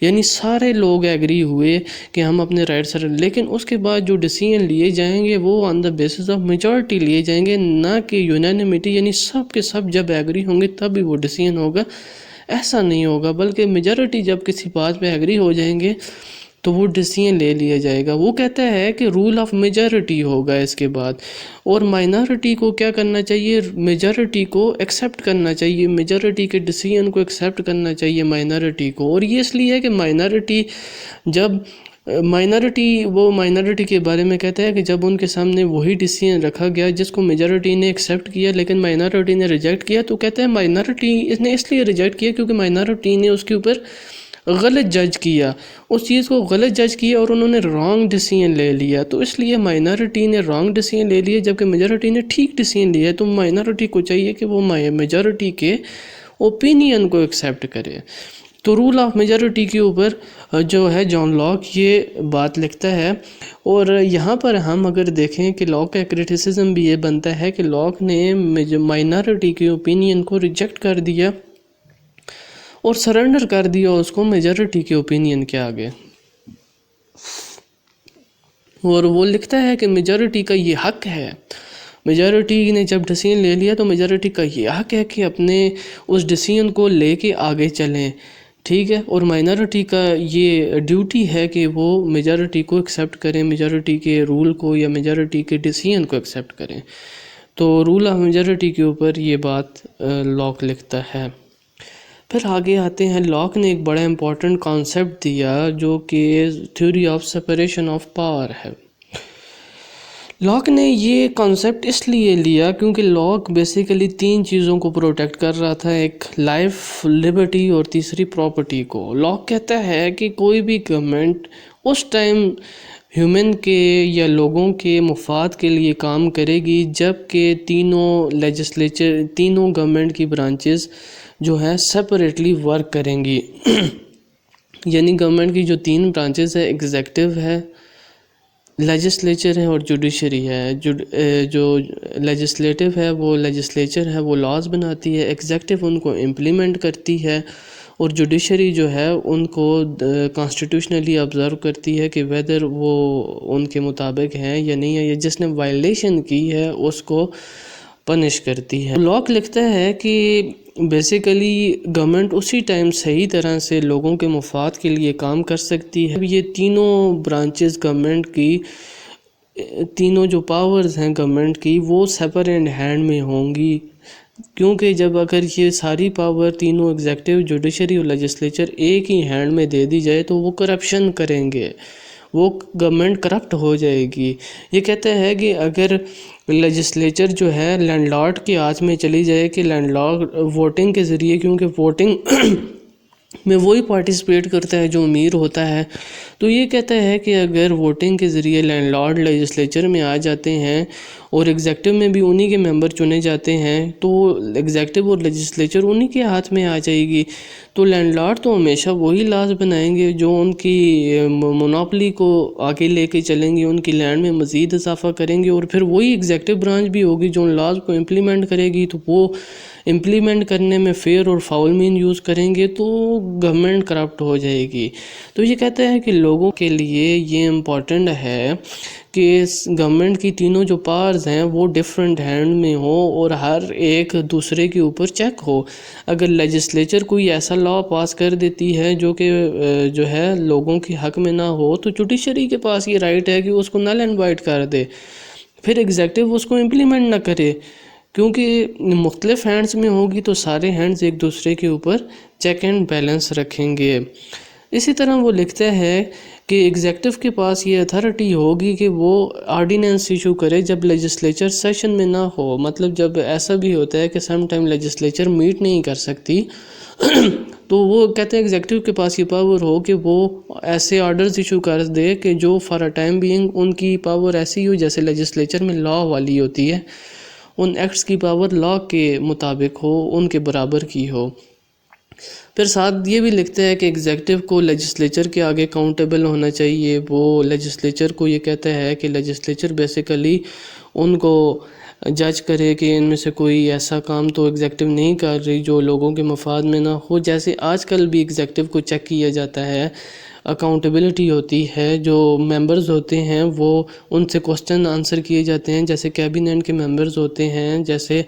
یعنی سارے لوگ ایگری ہوئے کہ ہم اپنے رائٹس، لیکن اس کے بعد جو ڈیسیژن لیے جائیں گے وہ آن دا بیسس آف میجورٹی لیے جائیں گے، نہ کہ یونانیمیٹی، یعنی سب کے سب جب ایگری ہوں گے تب بھی وہ ڈیسیژن ہوگا. ایسا نہیں ہوگا، بلکہ میجورٹی جب کسی بات پہ ایگری ہو جائیں گے تو وہ ڈیسیژن لے لیا جائے گا. وہ کہتا ہے کہ رول آف میجورٹی ہوگا اس کے بعد، اور مائنارٹی کو کیا کرنا چاہیے، میجورٹی کو ایکسیپٹ کرنا چاہیے، میجورٹی کے ڈیسیژن کو ایکسیپٹ کرنا چاہیے مائنارٹی کو. اور یہ اس لیے ہے کہ مائنارٹی جب وہ مائنارٹی کے بارے میں کہتا ہے کہ جب ان کے سامنے وہی ڈیسیژن رکھا گیا جس کو میجورٹی نے ایکسیپٹ کیا لیکن مائنارٹی نے ریجیکٹ کیا، تو کہتا ہے مائنارٹی نے اس لیے ریجیکٹ کیا کیونکہ مائنارٹی نے اس کے اوپر غلط جج کیا، اس چیز کو غلط جج کیا اور انہوں نے رانگ ڈیسیژن لے لیا. تو اس لیے مائنارٹی نے رانگ ڈیسیژن لے لیا جبکہ میجورٹی نے ٹھیک ڈیسیژن لیا. تو مائنارٹی کو چاہیے کہ وہ میجورٹی کے اوپینین کو ایکسیپٹ کرے. تو رول آف میجورٹی کے اوپر جو ہے جان لاک یہ بات لکھتا ہے. اور یہاں پر ہم اگر دیکھیں کہ لاک کا کرٹیسزم بھی یہ بنتا ہے کہ لاک نے مائنارٹی کے اوپینین کو ریجیکٹ کر دیا اور سرنڈر کر دیا اس کو میجورٹی کے اوپینین کے آگے. اور وہ لکھتا ہے کہ میجورٹی کا یہ حق ہے، میجورٹی نے جب ڈیسیژن لے لیا تو میجورٹی کا یہ حق ہے کہ اپنے اس ڈیسیژن کو لے کے آگے چلیں، ٹھیک ہے. اور مائنارٹی کا یہ ڈیوٹی ہے کہ وہ میجورٹی کو ایکسیپٹ کریں، میجورٹی کے رول کو یا میجورٹی کے ڈیسیژن کو ایکسیپٹ کریں. تو رول آف میجورٹی کے اوپر یہ بات لاک لکھتا ہے. پھر آگے آتے ہیں، لاک نے ایک بڑا امپورٹنٹ کانسیپٹ دیا جو کہ theory of separation of power ہے. لاک نے یہ کانسیپٹ اس لیے لیا کیونکہ لاک بیسیکلی تین چیزوں کو پروٹیکٹ کر رہا تھا، ایک لائف، لبرٹی اور تیسری پراپرٹی کو. لاک کہتا ہے کہ کوئی بھی گورنمنٹ اس ٹائم ہیومن کے یا لوگوں کے مفاد کے لیے کام کرے گی جب کہ تینوں گورنمنٹ کی برانچز جو ہیں سپریٹلی ورک کریں گی. یعنی گورنمنٹ کی جو تین برانچز ہے، ایگزیکٹو ہے، لیجسلیچر ہے اور جوڈیشری ہے. جو لیجسلیٹو ہے وہ لیجسلیچر ہے، وہ لاز بناتی ہے، ایگزیکٹو ان کو امپلیمنٹ کرتی ہے، اور جوڈیشری جو ہے ان کو کانسٹیٹیوشنلی آبزرو کرتی ہے کہ ویدر وہ ان کے مطابق ہیں یا نہیں ہے، یا جس نے وائلیشن کی ہے اس کو پنش کرتی ہے. لاک لکھتا ہے کہ بیسیکلی گورنمنٹ اسی ٹائم صحیح طرح سے لوگوں کے مفاد کے لیے کام کر سکتی ہے. یہ تینوں برانچز گورنمنٹ کی، تینوں جو پاورز ہیں گورنمنٹ کی، وہ سپریٹ ہینڈ میں ہوں گی، کیونکہ جب اگر یہ ساری پاور تینوں ایگزیکٹو، جوڈیشری اور لیجسلیچر ایک ہی ہینڈ میں دے دی جائے تو وہ کرپشن کریں گے، وہ گورنمنٹ کرپٹ ہو جائے گی. یہ کہتا ہے کہ اگر لیجسلیچر جو ہے لینڈ لارڈ کے ہاتھ میں چلی جائے کہ لینڈ لارڈ ووٹنگ کے ذریعے، کیونکہ ووٹنگ میں وہی پارٹیسپیٹ کرتا ہے جو امیر ہوتا ہے، تو یہ کہتا ہے کہ اگر ووٹنگ کے ذریعے لینڈ لارڈ لیجسلیچر میں آ جاتے ہیں اور ایگزیکٹو میں بھی انہی کے ممبر چنے جاتے ہیں تو ایگزیکٹو اور لیجسلیچر انہی کے ہاتھ میں آ جائے گی. تو لینڈ لارڈ تو ہمیشہ وہی لاز بنائیں گے جو ان کی مونوپلی کو آگے لے کے چلیں گے، ان کی لینڈ میں مزید اضافہ کریں گے، اور پھر وہی ایگزیکٹو برانچ بھی ہوگی جو ان لاز کو امپلیمنٹ کرے گی. تو وہ امپلیمنٹ کرنے میں فیئر اور فاؤل مین یوز کریں گے تو گورنمنٹ کرپٹ ہو جائے گی. تو یہ کہتا ہے کہ لوگوں کے لیے یہ امپورٹنٹ ہے کہ گورنمنٹ کی تینوں جو پاورز ہیں وہ ڈیفرنٹ ہینڈ میں ہو اور ہر ایک دوسرے کے اوپر چیک ہو. اگر لیجسلیچر کوئی ایسا لا پاس کر دیتی ہے جو کہ جو ہے لوگوں کے حق میں نہ ہو تو جوڈیشری کے پاس یہ رائٹ ہے کہ اس کو نل اینڈ وائڈ کر دے، پھر ایگزیکٹو اس کو امپلیمنٹ نہ کرے، کیونکہ مختلف ہینڈز میں ہوگی تو سارے ہینڈز ایک دوسرے کے اوپر چیک اینڈ بیلنس رکھیں گے. اسی طرح وہ لکھتا ہے کہ ایگزیکٹو کے پاس یہ اتھارٹی ہوگی کہ وہ آرڈیننس ایشو کرے جب لیجسلیچر سیشن میں نہ ہو. مطلب جب ایسا بھی ہوتا ہے کہ سم ٹائم لیجسلیچر میٹ نہیں کر سکتی تو وہ کہتے ہیں ایگزیکٹو کے پاس یہ پاور ہو کہ وہ ایسے آرڈرز ایشو کر دے کہ جو for a time being in کی پاور ایسی ہو جیسے لیجسلیچر میں لا والی ہوتی ہے، ان ایکٹس کی پاور لا کے مطابق ہو، ان کے برابر کی ہو. پھر ساتھ یہ بھی لکھتے ہیں کہ ایگزیکٹو کو لیجسلیچر کے آگے اکاؤنٹیبل ہونا چاہیے. وہ لیجسلیچر کو یہ کہتا ہے کہ لیجسلیچر بیسیکلی ان کو جج کرے کہ ان میں سے کوئی ایسا کام تو ایگزیکٹو نہیں کر رہی جو لوگوں کے مفاد میں نہ ہو. جیسے آج کل بھی ایگزیکٹو کو چیک کیا جاتا ہے، اکاؤنٹیبلٹی ہوتی ہے، جو ممبرز ہوتے ہیں وہ ان سے کوسچن آنسر کیے جاتے ہیں، جیسے کیبنٹ کے ممبرز ہوتے ہیں، جیسے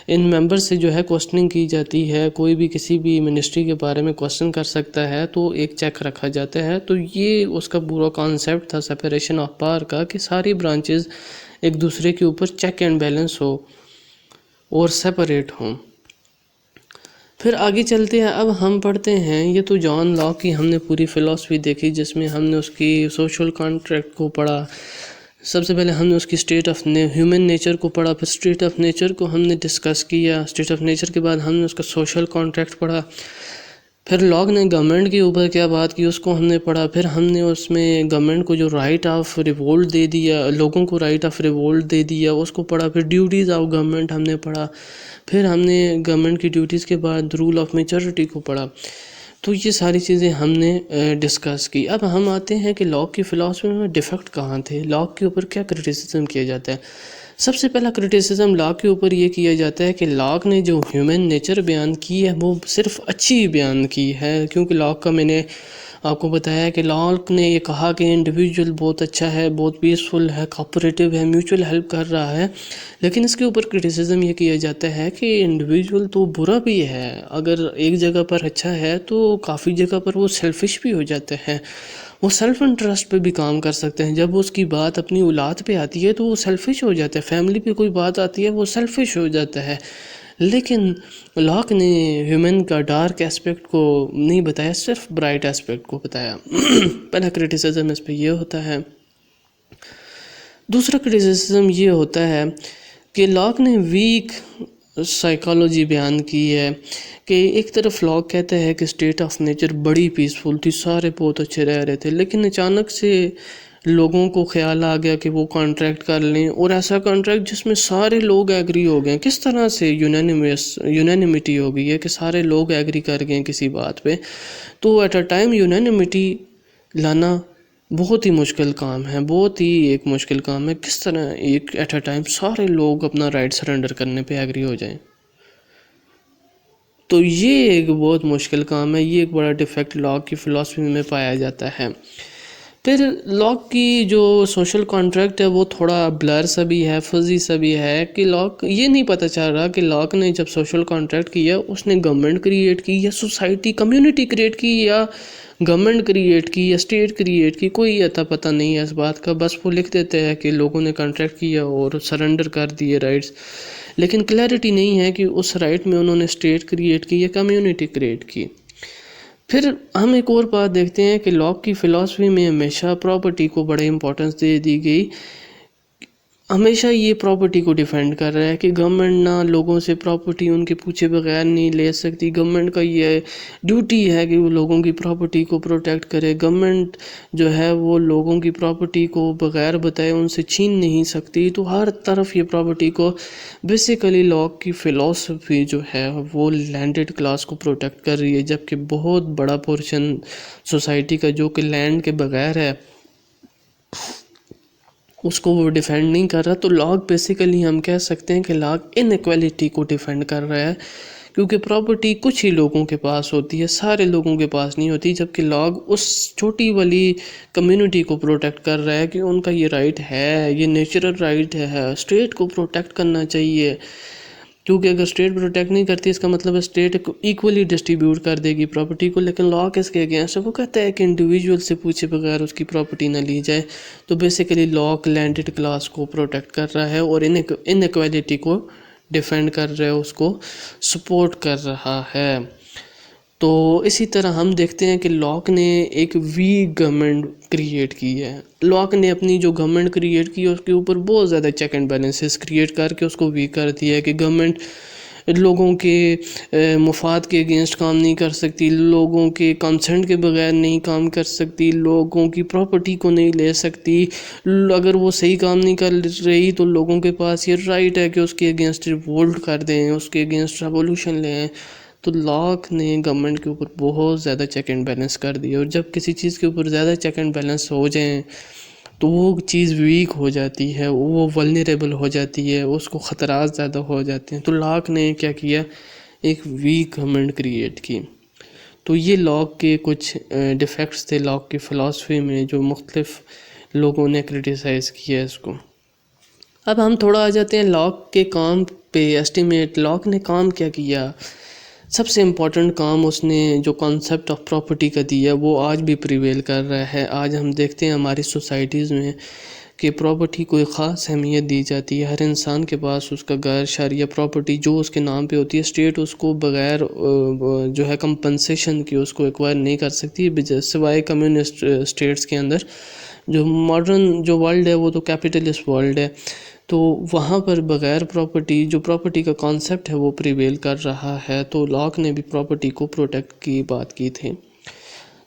ان ممبر سے جو ہے کوسچننگ کی جاتی ہے. کوئی بھی کسی بھی منسٹری کے بارے میں کوسچن کر سکتا ہے تو ایک چیک رکھا جاتا ہے. تو یہ اس کا پورا کانسیپٹ تھا سپریشن آف پاور کا، کہ ساری برانچز ایک دوسرے کے اوپر چیک اینڈ بیلنس ہو اور سپریٹ ہوں. پھر آگے چلتے ہیں. اب ہم پڑھتے ہیں، یہ تو جان لاک کی ہم نے پوری فلسفی دیکھی، جس میں ہم نے اس کی سوشل کانٹریکٹ کو پڑھا. سب سے پہلے ہم نے اس کی اسٹیٹ آف ہیومن نیچر کو پڑھا، پھر اسٹیٹ آف نیچر کو ہم نے ڈسکس کیا. اسٹیٹ آف نیچر کے بعد ہم نے اس کا سوشل کانٹریکٹ پڑھا. پھر لاک نے گورنمنٹ کے اوپر کیا بات کی اس کو ہم نے پڑھا. پھر ہم نے اس میں گورنمنٹ کو جو رائٹ آف ریوولٹ دے دیا، لوگوں کو رائٹ آف ریوولٹ دے دیا، اس کو پڑھا. پھر ڈیوٹیز آف گورنمنٹ ہم نے پڑھا. پھر ہم نے گورنمنٹ کی ڈیوٹیز کے بعد رول آف میچورٹی کو پڑھا. تو یہ ساری چیزیں ہم نے ڈسکس کی. اب ہم آتے ہیں کہ لاک کی فلسفی میں ڈیفیکٹ کہاں تھے، لاک کے اوپر کیا کرٹیسزم کیا جاتا ہے. سب سے پہلا کرٹیسزم لاک کے اوپر یہ کیا جاتا ہے کہ لاک نے جو ہیومن نیچر بیان کی ہے وہ صرف اچھی بیان کی ہے. کیونکہ لاک کا میں نے آپ کو بتایا کہ لاک نے یہ کہا کہ انڈیویجول بہت اچھا ہے، بہت پیسفل ہے، کوآپریٹیو ہے، میوچل ہیلپ کر رہا ہے. لیکن اس کے اوپر کرٹیسزم یہ کیا جاتا ہے کہ انڈیویجول تو برا بھی ہے. اگر ایک جگہ پر اچھا ہے تو کافی جگہ پر وہ سیلفش بھی ہو جاتا ہے، وہ سیلف انٹرسٹ پہ بھی کام کر سکتے ہیں. جب اس کی بات اپنی اولاد پہ آتی ہے تو وہ سیلفش ہو جاتا ہے، فیملی پہ کوئی بات آتی ہے وہ سیلفش ہو جاتا ہے. لیکن لاک نے ہیومن کا ڈارک اسپیکٹ کو نہیں بتایا، صرف برائٹ اسپیکٹ کو بتایا. پہلا کرٹیسزم اس پہ یہ ہوتا ہے. دوسرا کرٹیسزم یہ ہوتا ہے کہ لاک نے ویک سائیکالوجی بیان کی ہے. کہ ایک طرف لاک کہتا ہے کہ اسٹیٹ آف نیچر بڑی پیسفل تھی، سارے بہت اچھے رہ رہے تھے، لیکن اچانک سے لوگوں کو خیال آ گیا کہ وہ کانٹریکٹ کر لیں، اور ایسا کانٹریکٹ جس میں سارے لوگ ایگری ہو گئے. کس طرح سے یونینیمٹی ہو گئی ہے کہ سارے لوگ ایگری کر گئے کسی بات پہ. تو ایٹ اے ٹائم یونینیمٹی لانا بہت ہی مشکل کام ہے، بہت ہی ایک مشکل کام ہے. کس طرح ایک ایٹ اے ٹائم سارے لوگ اپنا رائٹ سرنڈر کرنے پہ ایگری ہو جائیں. تو یہ ایک بہت مشکل کام ہے، یہ ایک بڑا ڈیفیکٹ لاک کی فلسفی میں پایا جاتا ہے. پھر لاک کی جو سوشل کانٹریکٹ ہے وہ تھوڑا بلر سا بھی ہے، فزی سا بھی ہے. کہ لاک یہ نہیں پتہ چل رہا کہ لاک نے جب سوشل کانٹریکٹ کیا اس نے گورنمنٹ کریٹ کی یا سوسائٹی کمیونٹی کریٹ کی یا گورنمنٹ کریٹ کی یا اسٹیٹ کریٹ کی. کوئی اتا پتہ نہیں ہے اس بات کا. بس وہ لکھ دیتے ہیں کہ لوگوں نے کانٹریکٹ کیا اور سرنڈر کر دیے رائٹس، لیکن کلیئرٹی نہیں ہے کہ اس رائٹ میں انہوں نے اسٹیٹ کریٹ کی یا کمیونٹی کریٹ کی. پھر ہم ایک اور بات دیکھتے ہیں کہ لاک کی فلسفی میں ہمیشہ پراپرٹی کو بڑے امپورٹنس دے دی گئی. ہمیشہ یہ پراپرٹی کو ڈیفینڈ کر رہا ہے کہ گورنمنٹ نہ لوگوں سے پراپرٹی ان کے پوچھے بغیر نہیں لے سکتی. گورنمنٹ کا یہ ڈیوٹی ہے کہ وہ لوگوں کی پراپرٹی کو پروٹیکٹ کرے. گورنمنٹ جو ہے وہ لوگوں کی پراپرٹی کو بغیر بتائے ان سے چھین نہیں سکتی. تو ہر طرف یہ پراپرٹی کو بیسیکلی لاک کی فلسفی جو ہے وہ لینڈڈ کلاس کو پروٹیکٹ کر رہی ہے، جبکہ بہت بڑا پورشن سوسائٹی کا جو کہ لینڈ کے بغیر ہے اس کو وہ ڈیفینڈ نہیں کر رہا. تو لاک بیسیکلی ہم کہہ سکتے ہیں کہ لاک ان ایکویلٹی کو ڈیفینڈ کر رہا ہے، کیونکہ پراپرٹی کچھ ہی لوگوں کے پاس ہوتی ہے، سارے لوگوں کے پاس نہیں ہوتی. جبکہ لاک اس چھوٹی والی کمیونٹی کو پروٹیکٹ کر رہا ہے کہ ان کا یہ رائٹ ہے، یہ نیچرل رائٹ ہے، اسٹیٹ کو پروٹیکٹ کرنا چاہیے. کیونکہ اگر اسٹیٹ پروٹیکٹ نہیں کرتی اس کا مطلب ہے اسٹیٹ ایکولی ڈسٹریبیوٹ کر دے گی پراپرٹی کو. لیکن لاک اس کے اگینسٹ ہے، وہ کہتا ہے کہ انڈیویجول سے پوچھے بغیر اس کی پراپرٹی نہ لی جائے. تو بیسیکلی لاک لینڈڈ کلاس کو پروٹیکٹ کر رہا ہے اور ان ایکویلٹی کو ڈیفینڈ کر رہا ہے، اس کو سپورٹ کر رہا ہے. تو اسی طرح ہم دیکھتے ہیں کہ لاک نے ایک ویک گورنمنٹ کریٹ کی ہے. لاک نے اپنی جو گورنمنٹ کریٹ کی ہے اس کے اوپر بہت زیادہ چیک اینڈ بیلنسز کریٹ کر کے اس کو ویک کر دیا ہے. کہ گورنمنٹ لوگوں کے مفاد کے اگینسٹ کام نہیں کر سکتی، لوگوں کے کنسنٹ کے بغیر نہیں کام کر سکتی، لوگوں کی پراپرٹی کو نہیں لے سکتی. اگر وہ صحیح کام نہیں کر رہی تو لوگوں کے پاس یہ رائٹ ہے کہ اس کے اگینسٹ ریوولٹ کر دیں، اس کے اگینسٹ ریوولوشن لیں. تو لاک نے گورنمنٹ کے اوپر بہت زیادہ چیک اینڈ بیلنس کر دیا. اور جب کسی چیز کے اوپر زیادہ چیک اینڈ بیلنس ہو جائیں تو وہ چیز ویک ہو جاتی ہے، وہ ولنریبل ہو جاتی ہے، اس کو خطرات زیادہ ہو جاتے ہیں. تو لاک نے کیا کیا، ایک ویک گورنمنٹ کریٹ کی. تو یہ لاک کے کچھ ڈیفیکٹس تھے لاک کی فلاسفی میں، جو مختلف لوگوں نے کرٹیسائز کیا اس کو. اب ہم تھوڑا آ جاتے ہیں لاک کے کام پہ. ایسٹیمیٹ لاک نے کام کیا کیا. سب سے امپورٹنٹ کام اس نے جو کانسیپٹ آف پراپرٹی کا دیا وہ آج بھی پریویل کر رہا ہے. آج ہم دیکھتے ہیں ہماری سوسائٹیز میں کہ پراپرٹی کو ایک خاص اہمیت دی جاتی ہے. ہر انسان کے پاس اس کا گھر، شہر یا پراپرٹی جو اس کے نام پہ ہوتی ہے، اسٹیٹ اس کو بغیر جو ہے کمپنسیشن کی اس کو ایکوائر نہیں کر سکتی، سوائے کمیونسٹ اسٹیٹس کے اندر. جو ماڈرن جو ورلڈ ہے وہ تو کیپیٹلسٹ ورلڈ ہے، تو وہاں پر بغیر پراپرٹی، جو پراپرٹی کا کانسیپٹ ہے وہ پریویل کر رہا ہے. تو لاک نے بھی پراپرٹی کو پروٹیکٹ کی بات کی تھی.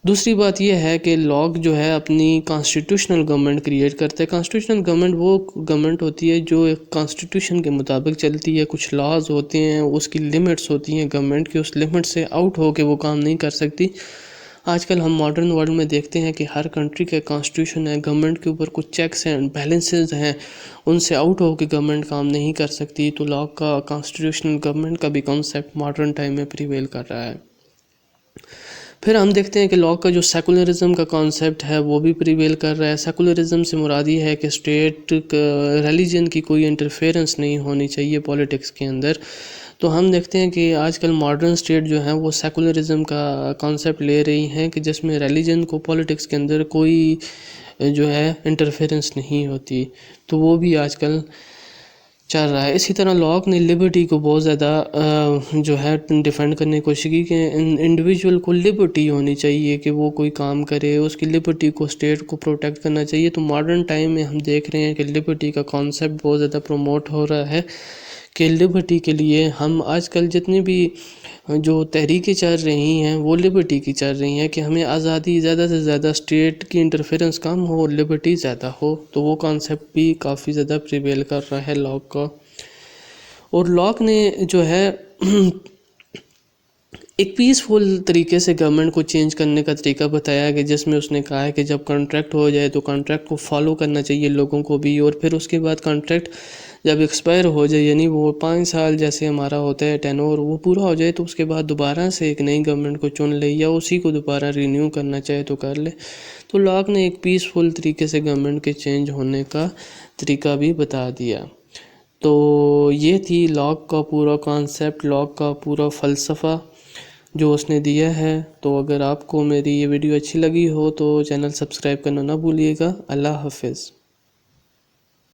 دوسری بات یہ ہے کہ لاک جو ہے اپنی کانسٹیٹیوشنل گورنمنٹ کریٹ کرتا ہے. کانسٹیٹیوشنل گورنمنٹ وہ گورنمنٹ ہوتی ہے جو ایک کانسٹیٹیوشن کے مطابق چلتی ہے. کچھ لاز ہوتے ہیں، اس کی لمٹس ہوتی ہیں گورنمنٹ کی، اس لمٹ سے آؤٹ ہو کے وہ کام نہیں کر سکتی. آج کل ہم ماڈرن ورلڈ میں دیکھتے ہیں کہ ہر کنٹری کا کانسٹیٹیوشن ہے، گورنمنٹ کے اوپر کچھ چیکس اینڈ بیلنسز ہیں، ان سے آؤٹ ہو کے گورنمنٹ کام نہیں کر سکتی. تو لاک کا کانسٹیٹیوشنل گورنمنٹ کا بھی کانسیپٹ ماڈرن ٹائم میں پریویل کر رہا ہے. پھر ہم دیکھتے ہیں کہ لاک کا جو سیکولرزم کا کانسیپٹ ہے وہ بھی پریویل کر رہا ہے. سیکولرزم سے مراد یہ ہے کہ اسٹیٹ ریلیجن کی کوئی انٹرفیئرنس نہیں ہونی چاہیے پولیٹکس کے اندر. تو ہم دیکھتے ہیں کہ آج کل ماڈرن اسٹیٹ جو ہیں وہ سیکولرزم کا کانسیپٹ لے رہی ہیں کہ جس میں ریلیجن کو پولیٹکس کے اندر کوئی جو ہے انٹرفیئرنس نہیں ہوتی. تو وہ بھی آج کل چل رہا ہے. اسی طرح لاک نے لبرٹی کو بہت زیادہ جو ہے ڈیفینڈ کرنے کی کوشش کی کہ انڈیویجول کو لبرٹی ہونی چاہیے کہ وہ کوئی کام کرے، اس کی لبرٹی کو اسٹیٹ کو پروٹیکٹ کرنا چاہیے. تو ماڈرن ٹائم میں ہم دیکھ رہے ہیں کہ لبرٹی کا کانسیپٹ بہت زیادہ پروموٹ ہو رہا ہے کہ لبرٹی کے لیے ہم آج کل جتنی بھی جو تحریکیں چل رہی ہیں وہ لبرٹی کی چل رہی ہیں کہ ہمیں آزادی، زیادہ سے زیادہ اسٹیٹ کی انٹرفیئرنس کم ہو اور لبرٹی زیادہ ہو. تو وہ کانسیپٹ بھی کافی زیادہ پریویل کر رہا ہے لاک کا. اور لاک نے جو ہے ایک پیسفل طریقے سے گورنمنٹ کو چینج کرنے کا طریقہ بتایا کہ جس میں اس نے کہا ہے کہ جب کانٹریکٹ ہو جائے تو کانٹریکٹ کو فالو کرنا چاہیے لوگوں کو بھی، اور پھر اس کے بعد کانٹریکٹ جب ایکسپائر ہو جائے، یعنی وہ 5 سال جیسے ہمارا ہوتا ہے ٹینور، وہ پورا ہو جائے تو اس کے بعد دوبارہ سے ایک نئی گورنمنٹ کو چن لے یا اسی کو دوبارہ رینیو کرنا چاہے تو کر لے. تو لاک نے ایک پیسفل طریقے سے گورنمنٹ کے چینج ہونے کا طریقہ بھی بتا دیا. تو یہ تھی لاک کا پورا کانسیپٹ، لاک کا پورا فلسفہ جو اس نے دیا ہے. تو اگر آپ کو میری یہ ویڈیو اچھی لگی ہو تو چینل سبسکرائب کرنا نہ بھولیے گا. اللہ حافظ.